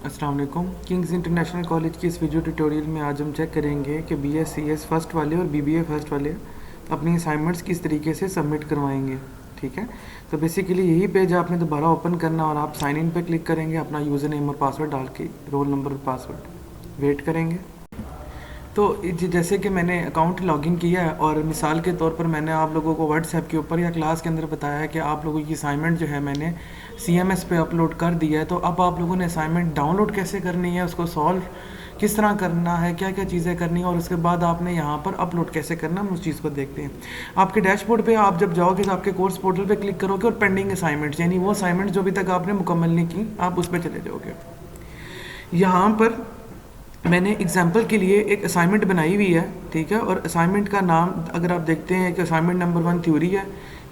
अस्सलाम वालेकुम। Kings international college की इस वीडियो ट्यूटोरियल में आज हम चेक करेंगे कि BScs फर्स्ट वाले और BBA फर्स्ट वाले अपनी असाइनमेंट्स किस तरीके से सबमिट करवाएंगे। ठीक है, तो बेसिकली यही पेज आपने दोबारा ओपन करना और आप साइन इन पे क्लिक करेंगे, अपना यूज़र नेम और पासवर्ड डाल के रोल नंबर और पासवर्ड वेट करेंगे। तो जैसे कि मैंने अकाउंट लॉगिन किया है और मिसाल के तौर पर मैंने आप लोगों को व्हाट्सएप के ऊपर या क्लास के अंदर बताया है कि आप लोगों की असाइनमेंट जो है मैंने CMS पे अपलोड कर दिया है। तो अब आप लोगों ने असाइनमेंट डाउनलोड कैसे करनी है, उसको सॉल्व किस तरह करना है, क्या क्या चीज़ें करनी है और उसके बाद आपने यहाँ पर अपलोड कैसे करना है, हम उस चीज़ को देखते हैं। आपके डैशबोर्ड पे आप जब जाओगे तो आपके कोर्स पोर्टल पे क्लिक करोगे और पेंडिंग असाइनमेंट्स यानी वो असाइनमेंट जो अभी तक आपने मुकम्मल नहीं की आप उस पर चले जाओगे। यहाँ पर मैंने एग्जाम्पल के लिए एक असाइनमेंट बनाई हुई है, ठीक है, और असाइनमेंट का नाम अगर आप देखते हैं कि असाइनमेंट नंबर 1 थ्योरी है,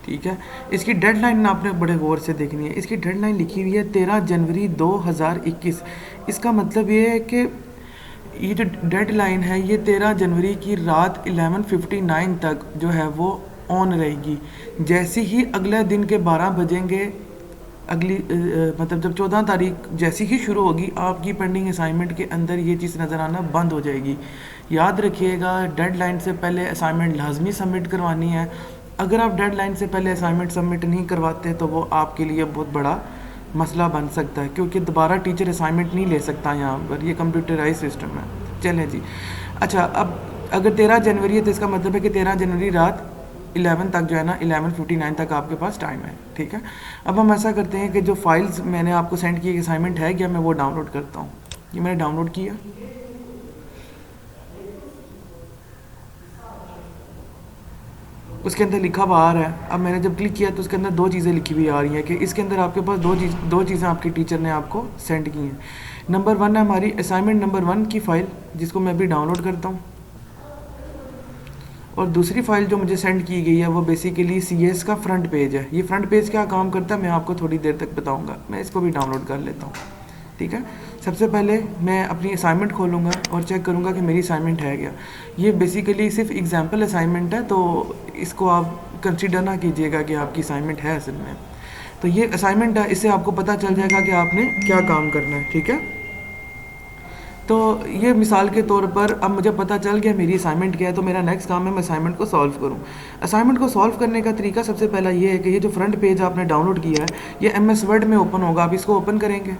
ठीक है। इसकी डेडलाइन आपने बड़े गौर से देखनी है। इसकी डेडलाइन लिखी हुई है 13 जनवरी 2021। इसका मतलब ये है कि ये जो डेडलाइन है ये 13 जनवरी की रात 11:59 तक जो है वो ऑन रहेगी। जैसे ही अगले दिन के 12 बजेंगे अगली मतलब जब 14 तारीख जैसी ही शुरू होगी आपकी पेंडिंग असाइनमेंट के अंदर ये चीज़ नज़र आना बंद हो जाएगी। याद रखिएगा, डेडलाइन से पहले असाइनमेंट लाजमी सबमिट करवानी है। अगर आप डेडलाइन से पहले असाइनमेंट सबमिट नहीं करवाते तो वो आपके लिए बहुत बड़ा मसला बन सकता है, क्योंकि दोबारा टीचर असाइनमेंट नहीं ले सकता यहाँ पर, ये कंप्यूटराइज सिस्टम है। चलें जी, अच्छा, अब अगर 13 जनवरी है तो इसका मतलब है कि 13 जनवरी रात 11 तक जो है ना 11:59 तक आपके पास टाइम है, ठीक है। अब हम ऐसा करते हैं कि जो फाइल्स मैंने आपको सेंड की असाइनमेंट है क्या, मैं वो डाउनलोड करता हूँ। ये मैंने डाउनलोड किया, उसके अंदर लिखा हुआ आ रहा है। अब मैंने जब क्लिक किया तो उसके अंदर दो चीज़ें लिखी हुई आ रही हैं कि इसके अंदर आपके पास दो चीज़ें आपके टीचर ने आपको सेंड की हैं। नंबर 1 है हमारी असाइनमेंट नंबर 1 की फ़ाइल, जिसको मैं अभी डाउनलोड करता हूँ, और दूसरी फाइल जो मुझे सेंड की गई है वो बेसिकली CS का फ्रंट पेज है। ये फ्रंट पेज क्या काम करता है मैं आपको थोड़ी देर तक बताऊंगा। मैं इसको भी डाउनलोड कर लेता हूँ, ठीक है। सबसे पहले मैं अपनी असाइनमेंट खोलूँगा और चेक करूँगा कि मेरी असाइनमेंट है क्या। ये बेसिकली सिर्फ एग्जाम्पल असाइनमेंट है, तो इसको आप कंसिडर ना कीजिएगा कि आपकी असाइनमेंट है असल में। तो ये असाइनमेंट है, इससे आपको पता चल जाएगा कि आपने क्या काम करना है, ठीक है। तो ये मिसाल के तौर पर अब मुझे पता चल गया मेरी असाइनमेंट क्या है, तो मेरा नेक्स्ट काम है मैं असाइनमेंट को सॉल्व करूँ। असाइनमेंट को सॉल्व करने का तरीका सबसे पहला ये है कि ये जो फ्रंट पेज आपने डाउनलोड किया है ये MS वर्ड में ओपन होगा। आप इसको ओपन करेंगे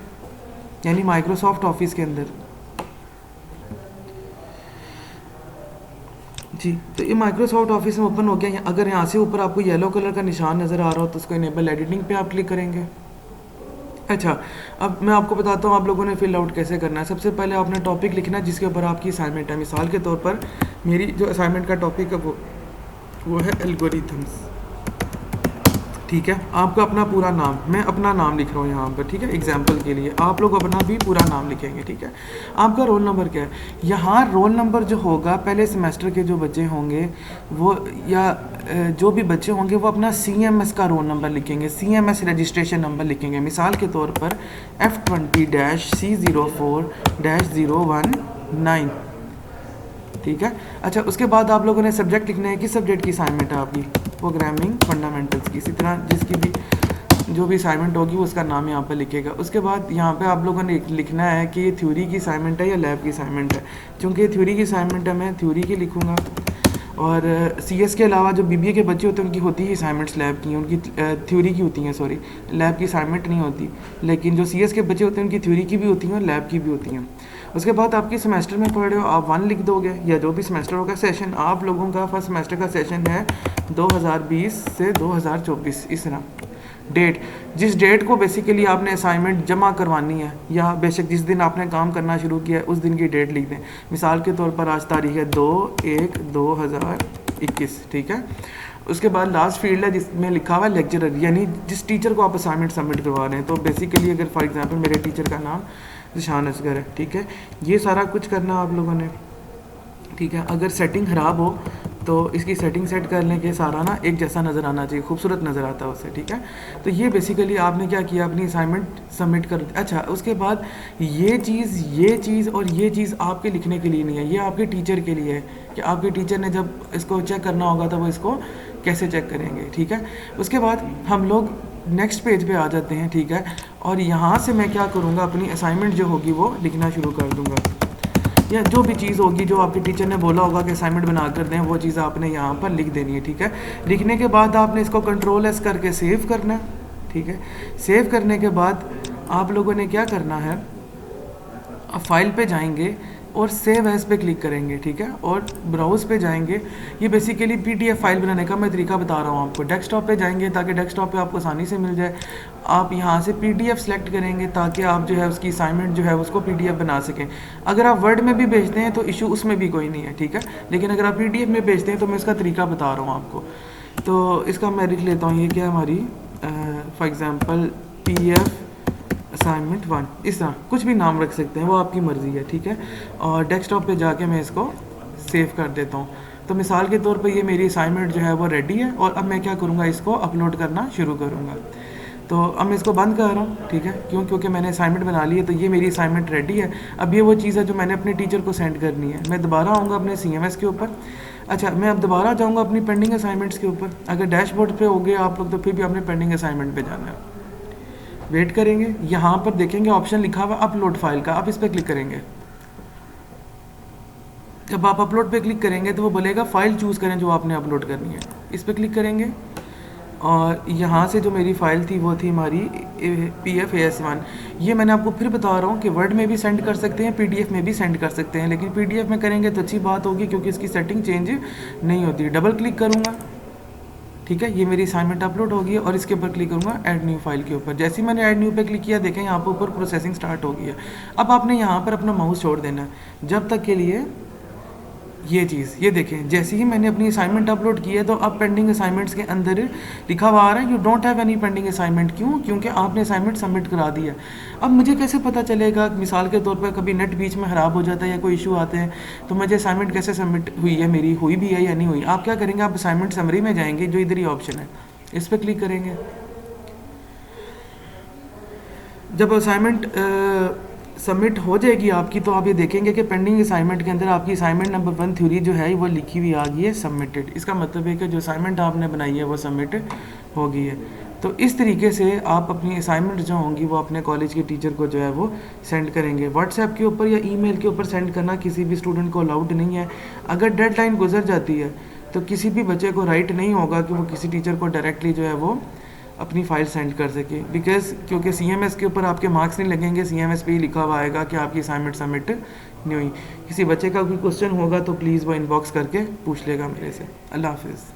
यानी माइक्रोसॉफ्ट ऑफिस के अंदर जी। तो ये माइक्रोसॉफ्ट ऑफिस में ओपन हो गया। अगर यहाँ से ऊपर आपको येलो कलर का निशान नज़र आ रहा हो तो उसको इनेबल एडिटिंग पे आप क्लिक करेंगे। अच्छा, अब मैं आपको बताता हूँ आप लोगों ने फिल आउट कैसे करना है। सबसे पहले आपने टॉपिक लिखना है जिसके ऊपर आपकी असाइनमेंट है। मिसाल के तौर पर मेरी जो असाइनमेंट का टॉपिक है वो है एल्गोरिथम्स, ठीक है। आपका अपना पूरा नाम, मैं अपना नाम लिख रहा हूँ यहाँ पर, ठीक है। एग्जाम्पल के लिए आप लोग अपना भी पूरा नाम लिखेंगे, ठीक है। आपका रोल नंबर क्या है, यहाँ रोल नंबर जो होगा पहले सेमेस्टर के जो बच्चे होंगे वो या जो भी बच्चे होंगे वो अपना CMS का रोल नंबर लिखेंगे, CMS रजिस्ट्रेशन नंबर लिखेंगे। मिसाल के तौर पर F20-C04-019, ठीक है। अच्छा, उसके बाद आप लोगों ने सब्जेक्ट लिखना है। किस सब्जेक्ट की असाइनमेंट है आपकी, प्रोग्रामिंग फंडामेंटल्स की। इसी तरह जिसकी भी जो भी असाइनमेंट होगी वो उसका नाम यहाँ पर लिखेगा। उसके बाद यहाँ पे आप लोगों ने लिखना है कि ये थ्योरी की असाइनमेंट है या लैब की असाइनमेंट है। चूँकि थ्योरी की असाइनमेंट है मैं थ्योरी की लिखूँगा, और CS के अलावा जो BBA के बच्चे होते हैं उनकी होती है असाइनमेंट्स लैब की, उनकी थ्योरी की होती हैं, सॉरी लैब की असाइनमेंट नहीं होती। लेकिन जो CS के बच्चे होते हैं उनकी थ्योरी की भी होती हैं और लैब की भी होती हैं। उसके बाद आपकी सेमेस्टर में पढ़ रहे हो आप 1 लिख दोगे, या जो भी सेमेस्टर होगा। सेशन आप लोगों का फर्स्ट सेमेस्टर का सेशन है 2020 से 2024। इस तरह डेट, जिस डेट को बेसिकली आपने असाइनमेंट जमा करवानी है या बेशक जिस दिन आपने काम करना शुरू किया है उस दिन की डेट लिख दें। मिसाल के तौर पर आज तारीख है 2/1/2021, ठीक है। उसके बाद लास्ट फील्ड है जिसमें लिखा हुआ है लेक्चरर, यानी जिस टीचर को आप असाइनमेंट सबमिट करवा रहे हैं। तो बेसिकली अगर फॉर एग्जांपल मेरे टीचर का नाम ज़िशान असगर है, ठीक है। ये सारा कुछ करना आप लोगों ने, ठीक है। अगर सेटिंग ख़राब हो तो इसकी सेटिंग सेट करने के सारा ना एक जैसा नज़र आना चाहिए, खूबसूरत नज़र आता है उससे, ठीक है। तो ये बेसिकली आपने क्या किया, अपनी असाइनमेंट सबमिट कर। अच्छा, उसके बाद ये चीज़ और ये चीज़ आपके लिखने के लिए नहीं है, ये आपके टीचर के लिए है कि आपके टीचर ने जब इसको चेक करना होगा तो वो इसको कैसे चेक करेंगे, ठीक है। उसके बाद हम लोग नेक्स्ट पेज पे आ जाते हैं, ठीक है। और यहाँ से मैं क्या करूँगा, अपनी असाइनमेंट जो होगी वो लिखना शुरू कर दूँगा, या जो भी चीज़ होगी जो आपके टीचर ने बोला होगा कि असाइनमेंट बना कर दें, वो चीज़ आपने यहाँ पर लिख देनी है, ठीक है। लिखने के बाद आपने इसको कंट्रोल एस करके सेव करना है, ठीक है। सेव करने के बाद आप लोगों ने क्या करना है, अब फाइल पे जाएंगे और सेव एज पे क्लिक करेंगे, ठीक है, और ब्राउज पे जाएंगे। ये बेसिकली पीडीएफ फाइल बनाने का मैं तरीका बता रहा हूँ आपको। डेस्कटॉप पे जाएंगे ताकि डेस्कटॉप पे आपको आसानी से मिल जाए। आप यहाँ से पीडीएफ सेलेक्ट करेंगे ताकि आप जो है उसकी असाइनमेंट जो है उसको पीडीएफ बना सकें। अगर आप वर्ड में भी भेजते हैं तो इशू उसमें भी कोई नहीं है, ठीक है, लेकिन अगर आप पीडीएफ में भेजते हैं तो मैं इसका तरीका बता रहा हूँ आपको। तो इसका मैं लिख लेता हूँ, ये क्या है हमारी फॉर एग्ज़ाम्पल पीएफ असाइनमेंट 1, इस तरह कुछ भी नाम रख सकते हैं, वो आपकी मर्ज़ी है, ठीक है। और डेस्कटॉप पे जाके मैं इसको सेव कर देता हूँ। तो मिसाल के तौर पे ये मेरी असाइनमेंट जो है वो रेडी है, और अब मैं क्या करूँगा, इसको अपलोड करना शुरू करूँगा। तो अब मैं इसको बंद कर रहा हूँ, ठीक है, क्योंकि मैंने असाइनमेंट बना ली है, तो ये मेरी असाइनमेंट रेडी है। अब ये वो चीज़ है जो मैंने अपने टीचर को सेंड करनी है। मैं दोबारा आऊँगा अपने CMS के ऊपर। अच्छा, मैं अब दोबारा जाऊँगा अपनी पेंडिंग असाइनमेंट्स के ऊपर। अगर डैशबोर्ड पे हो गए आप लोग तो फिर भी आपने पेंडिंग असाइनमेंट पे जाना है। वेट करेंगे, यहाँ पर देखेंगे ऑप्शन लिखा हुआ अपलोड फाइल का, आप इस पर क्लिक करेंगे। जब आप अपलोड पे क्लिक करेंगे तो वो बोलेगा फाइल चूज़ करें जो आपने अपलोड करनी है। इस पर क्लिक करेंगे और यहाँ से जो मेरी फ़ाइल थी वो थी हमारी PFAS1। ये मैंने आपको फिर बता रहा हूँ कि वर्ड में भी सेंड कर सकते हैं, PDF में भी सेंड कर सकते हैं, लेकिन PDF में करेंगे तो अच्छी बात होगी क्योंकि इसकी सेटिंग चेंज नहीं होती। डबल क्लिक करूँगा, ठीक है, ये मेरी असाइनमेंट अपलोड होगी और इसके ऊपर क्लिक करूँगा ऐड न्यू फाइल के ऊपर। जैसे ही मैंने ऐड न्यू पे क्लिक किया, देखें यहाँ पर ऊपर प्रोसेसिंग स्टार्ट हो गई है। अब आपने यहाँ पर अपना माउस छोड़ देना है जब तक के लिए ये चीज़, ये देखें जैसे ही मैंने अपनी असाइनमेंट अपलोड की है तो अब पेंडिंग असाइनमेंट्स के अंदर लिखा हुआ आ रहा है you don't have any pending assignment. क्यों? क्योंकि आपने असाइनमेंट सबमिट करा दी है। अब मुझे कैसे पता चलेगा, मिसाल के तौर पर कभी नेट बीच में ख़राब हो जाता है या कोई इशू आते हैं तो मुझे असाइनमेंट कैसे सबमिट हुई है, मेरी हुई भी है या नहीं हुई। आप क्या करेंगे, आप असाइनमेंट समरी में जाएंगे, जो इधर ही ऑप्शन है इस पर क्लिक करेंगे। जब असाइनमेंट सबमिट हो जाएगी आपकी तो आप ये देखेंगे कि पेंडिंग असाइनमेंट के अंदर आपकी असाइनमेंट नंबर 1 थ्योरी जो है वो लिखी हुई आ गई है सबमिटेड। इसका मतलब है कि जो असाइनमेंट आपने बनाई है वो सबमिट हो गई है। तो इस तरीके से आप अपनी असाइनमेंट जो होंगी वो अपने कॉलेज के टीचर को जो है वो सेंड करेंगे। व्हाट्सएप के ऊपर या ईमेल के ऊपर सेंड करना किसी भी स्टूडेंट को अलाउड नहीं है। अगर डेडलाइन गुजर जाती है तो किसी भी बच्चे को राइट नहीं होगा कि वो किसी टीचर को डायरेक्टली जो है वो अपनी फ़ाइल सेंड कर सके, बिकॉज क्योंकि CMS के ऊपर आपके मार्क्स नहीं लगेंगे, CMS पे ही लिखा हुआ आएगा कि आपकी असाइनमेंट सबमिट नहीं हुई। किसी बच्चे का कोई क्वेश्चन होगा तो प्लीज़ वो इनबॉक्स करके पूछ लेगा मेरे से। अल्लाह हाफिज़।